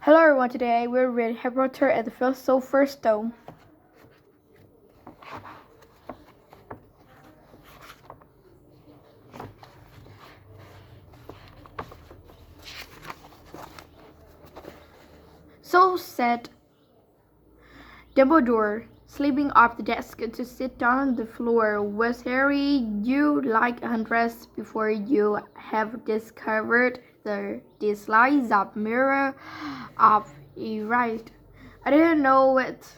Hello everyone, today we'll read Harry Potter and the Philosopher's Stone. So said Dumbledore, slipping off the desk to sit down on the floor. Was Harry, you like undress before you have discovered the slice of mirror of erased? I didn't know it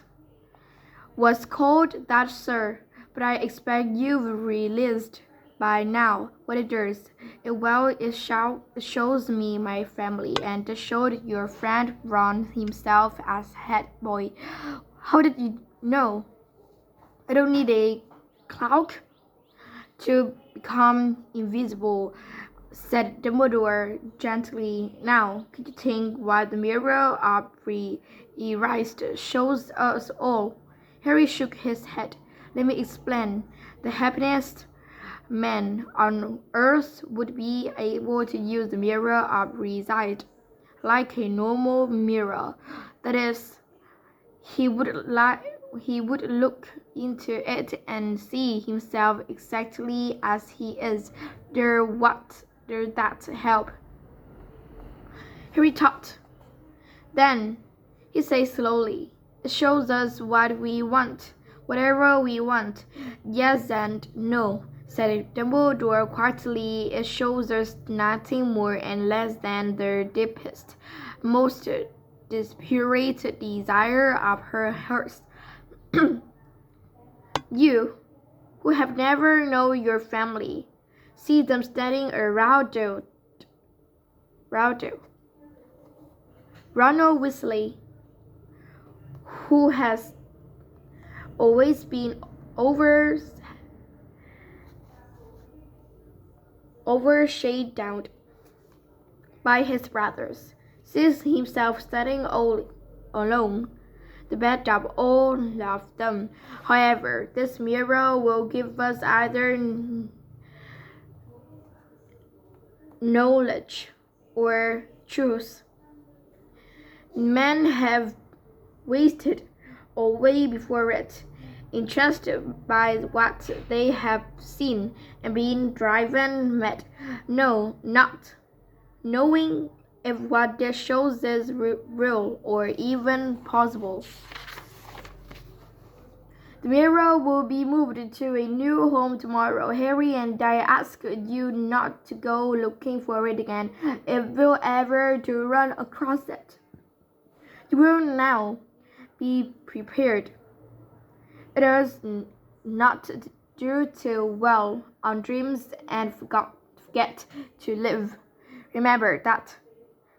was called that, sir, but I expect you've realized by now what it does. It shows me my family, and it showed your friend Ron himself as head boy. How did you know? I don't need a cloak to become invisible, said Dumbledore gently. Now, could you think what the mirror of erased shows us all? Harry shook his head. Let me explain. The happiest man on earth would be able to use the mirror of erased like a normal mirror. That is, he would look into it and see himself exactly as he is. Does that help? Harry thought. Then he said slowly, it shows us what we want, whatever we want. Yes and no, said Dumbledore quietly. It shows us nothing more and less than the deepest, most desperate desire of her heart. You, who have never known your family, see them standing around you. Ronald Weasley, who has always been overshadowed by his brothers, sees himself standing all alone, the bed of all of them. However, this mirror will give us either knowledge or truth. Men have wasted away before it, interested by what they have seen and been driven mad. No, not knowing if what this shows is real or even possible. The mirror will be moved to a new home tomorrow. Harry, and I ask you not to go looking for it again if we'll ever to run across it. You will now be prepared. It is not do too well on dreams and forget to live. Remember that.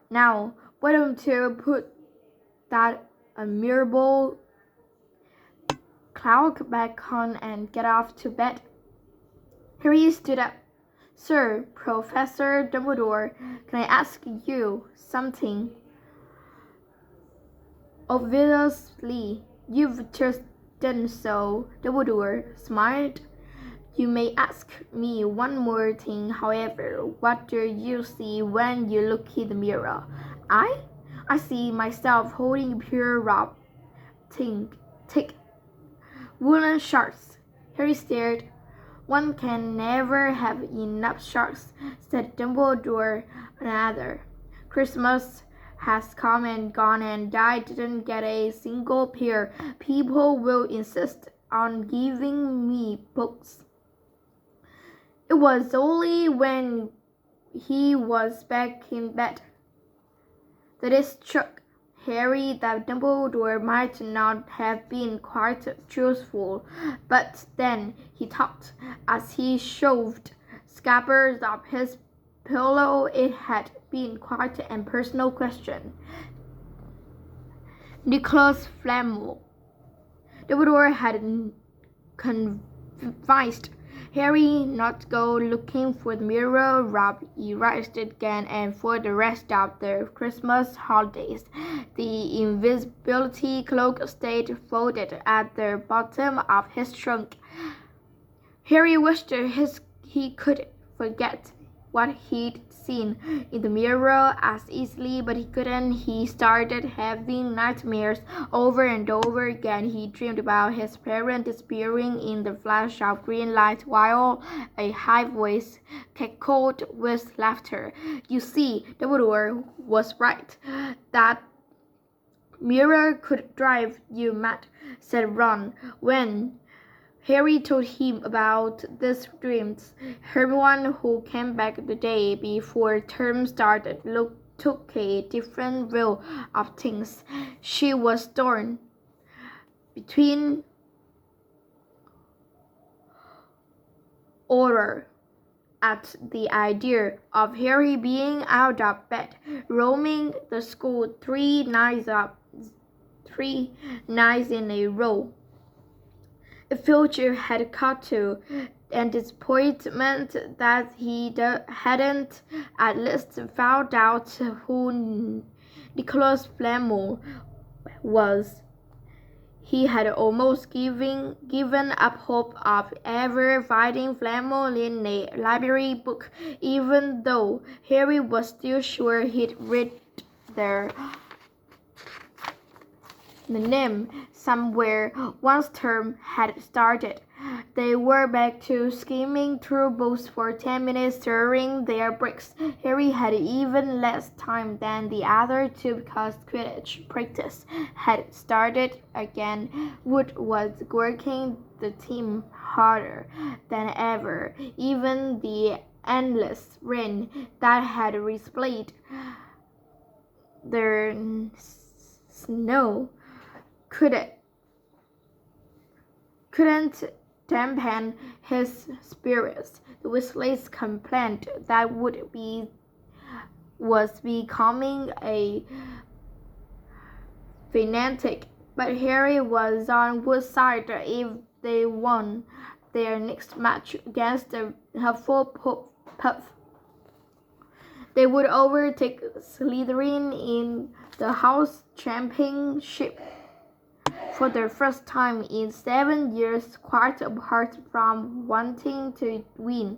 Now, why don't you put that admirable cloak back on and get off to bed? Harry stood up. Sir, Professor Dumbledore, can I ask you something? Obviously, you've just done so. Dumbledore smiled. You may ask me one more thing, however. What do you see when you look in the mirror? I see myself holding pure raw, thick woolen sharks. Harry stared. One can never have enough sharks, said Dumbledore. Another. Christmas has come and gone and I didn't get a single pair. People will insist on giving me books. It was only when he was back in bed that it struck Harry that Dumbledore might not have been quite truthful. But then he thought, as he shoved scabbers of his pillow, it had been quite a personal question. Nicholas Flamel. Dumbledore had convinced Harry not to go looking for the mirror. Rob erased it again, and for the rest of the Christmas holidays, the invisibility cloak stayed folded at the bottom of his trunk. Harry wished he could forget what he'd seen in the mirror as easily, but he couldn't. He started having nightmares over and over again. He dreamed about his parents disappearing in the flash of green light while a high voice cackled with laughter. You see, Dumbledore was right. That mirror could drive you mad, said Ron. When Harry told him about these dreams, Hermione, who came back the day before term started, took a different view of things. She was torn between horror at the idea of Harry being out of bed, roaming the school 3 nights in a row. The future had cut to, and disappointment that he hadn't at least found out who Nicholas Flamel was. He had almost given up hope of ever finding Flamel in a library book, even though Harry was still sure he'd read the name somewhere once term had started. They were back to skimming through books for 10 minutes during their breaks. Harry had even less time than the other two because Quidditch practice had started again. Wood was working the team harder than ever. Even the endless rain that had replaced their snow couldn't dampen his spirits. The Weasleys complained that Wood was becoming a fanatic, but Harry was on Wood's side if they won their next match against the Hufflepuff. They would overtake Slytherin in the House Championship for the first time in 7 years, quite apart from wanting to win.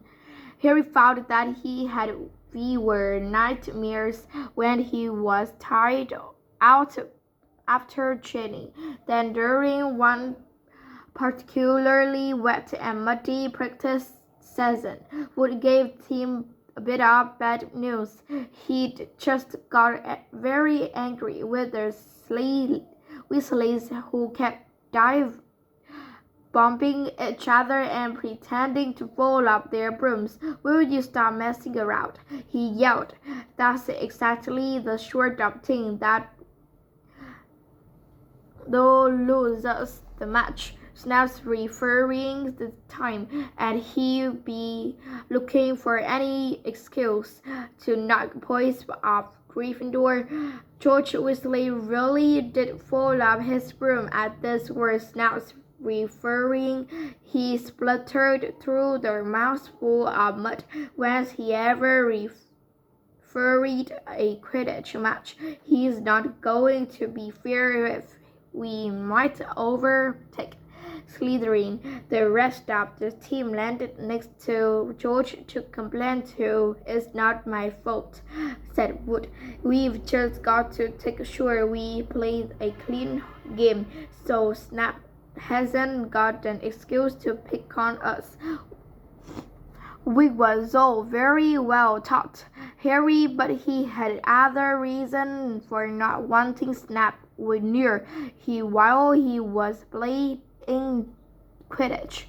Harry found that he had fewer nightmares when he was tired out after training than during one particularly wet and muddy practice season. Wood gave him a bit of bad news. He'd just got very angry with the Weasleys who kept bumping each other and pretending to fall off their brooms. Will you stop messing around? He yelled. That's exactly the sort of thing that will lose us the match. Snape's referring the time, and he'll be looking for any excuse to knock points off Gryffindor. George Weasley really did fall off his broom at this word. Snape's referring. He spluttered through the mouthful of mud. Once he ever refereed a Quidditch match, he's not going to be fair if we might overtake Slytherin. The rest of the team landed next to George to complain to. It's not my fault, said Wood. We've just got to take sure we played a clean game, so Snape hasn't got an excuse to pick on us. We was all very well taught, Harry, but he had other reason for not wanting Snape near while he was playing Quidditch.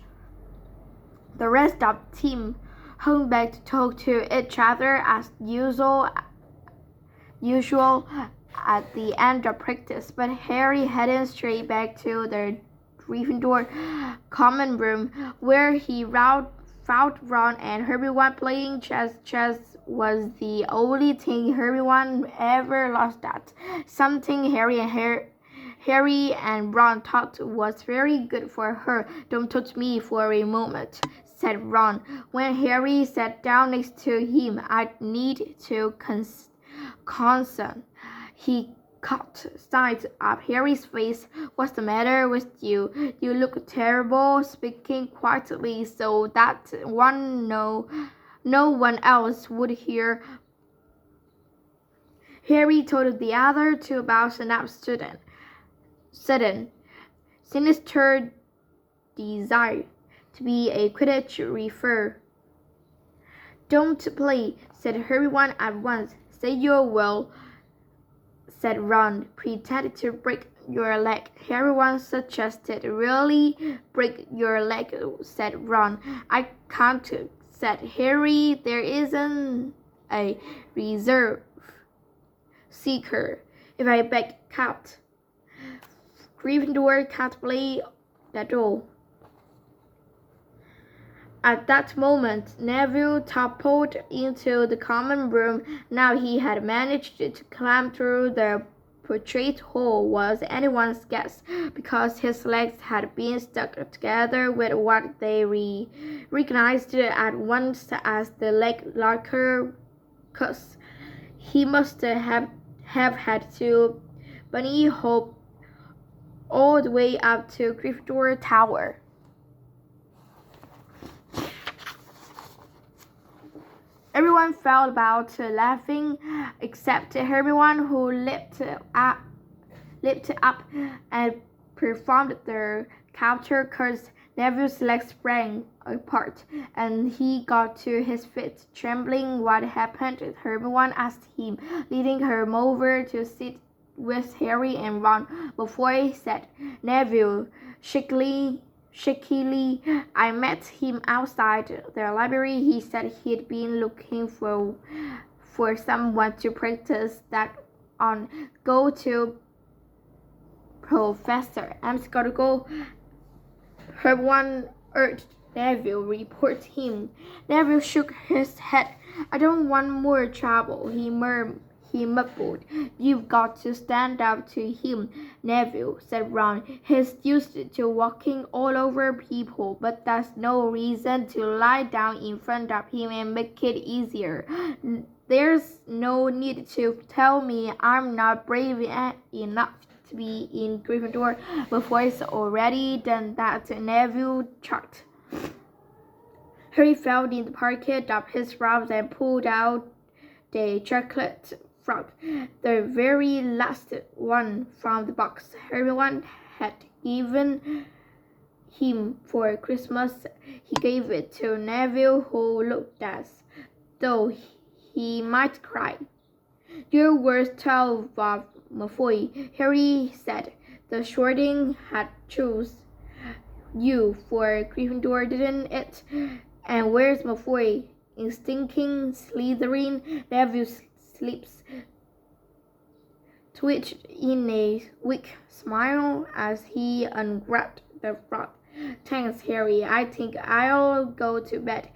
The rest of the team hung back to talk to each other as usual at the end of practice, but Harry headed straight back to the Gryffindor common room where he found Ron and Hermione playing chess. Chess was the only thing Hermione ever lost at, something Harry and Ron thought was very good for her. Don't touch me for a moment, said Ron. When Harry sat down next to him, I'd need to consent. He caught sight of Harry's face. What's the matter with you? You look terrible. Speaking quietly so that one No one else would hear. Harry told the other two about an sudden, sinister desire to be a Quidditch referee. Don't play, said everyone at once. Say you will, said Ron, pretending to break your leg. Everyone suggested. Really? Break your leg, said Ron. I can't, said Harry. There isn't a reserve seeker. If I back out, Gryffindor can't play at all. At that moment, Neville toppled into the common room. Now he had managed to climb through the portrait hole was anyone's guess, because his legs had been stuck together with what they recognized at once as the leg locker cuss. He must have had to bunny hop all the way up to Gryffindor Tower. Everyone fell about laughing, except everyone who leaped up and performed their capture curse. Neville's legs sprang apart, and he got to his feet, trembling. What happened? Everyone asked him, leading him over to sit with Harry and Ron. Before he said, Neville, shakily, I met him outside the library. He said he'd been looking for someone to practice that on. Go to Professor McGonagall. Everyone urged Neville. Report him. Neville shook his head. I don't want more trouble, he mumbled. You've got to stand up to him, Neville, said Ron. He's used to walking all over people, but that's no reason to lie down in front of him and make it easier. There's no need to tell me I'm not brave enough to be in Gryffindor before it's already done that, Neville chuckled. Harry felt in the pocket of his robes and pulled out the chocolate frog, the very last one from the box everyone had given him for Christmas. He gave it to Neville, who looked as though he might cry. Your words tell of Malfoy, Harry said. The sorting had chose you for Gryffindor, didn't it? And where's Malfoy? In stinking Slytherin. Neville's lips twitched in a weak smile as he unwrapped the frog. Thanks, Harry. I think I'll go to bed.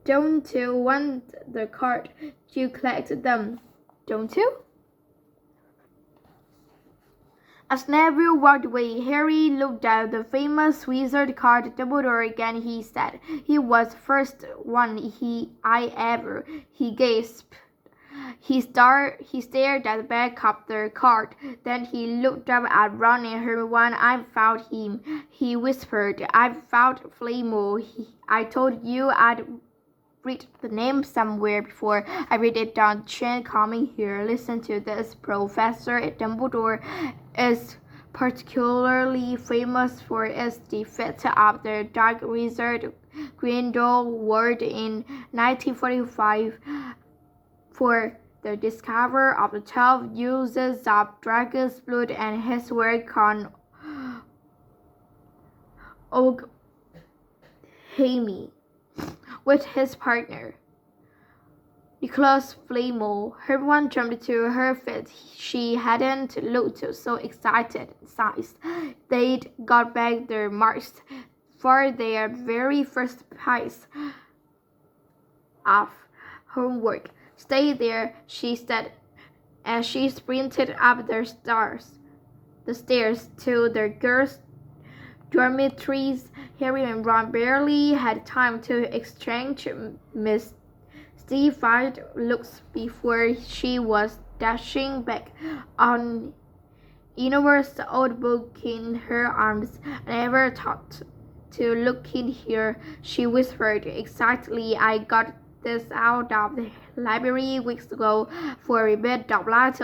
Don't you want the card? You collect them, don't you? As Neville walked away, Harry looked at the famous wizard card Dumbledore again. He said, he was the first one I ever. He gasped. He stared at the back of the card. Then he looked up at Ron and Hermione. I've found him, he whispered. I've found Flamo. I told you I'd read the name somewhere before. I read it down the chain coming here. Listen to this. Professor Dumbledore is particularly famous for its defeat of the Dark Wizard Grindelwald in 1945 for the discovery of the 12 uses of dragon's blood and his work on Oghemi with his partner, Nicholas Flamel. Everyone jumped to her feet. She hadn't looked so excited since they'd got back their marks for their very first piece of homework. Stay there, she said, as she sprinted up the stairs to the girls' dormitories. Harry and Ron barely had time to exchange mystified looks before she was dashing back on Inover's old book in her arms. I never thought to look in here," she whispered. "Exactly. I got this out of the library weeks ago for a bit of light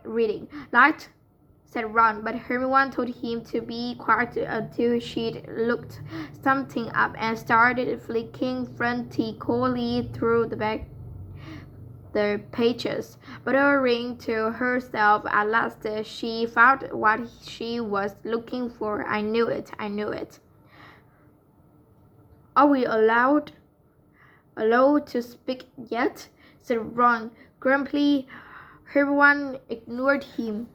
reading." "Light?" said Ron, but Hermione told him to be quiet until she'd looked something up and started flicking frantically through the pages. Muttering to herself, at last she found what she was looking for. "I knew it, I knew it." "Are we allowed to speak yet?" said Ron grumpily. Hermione ignored him.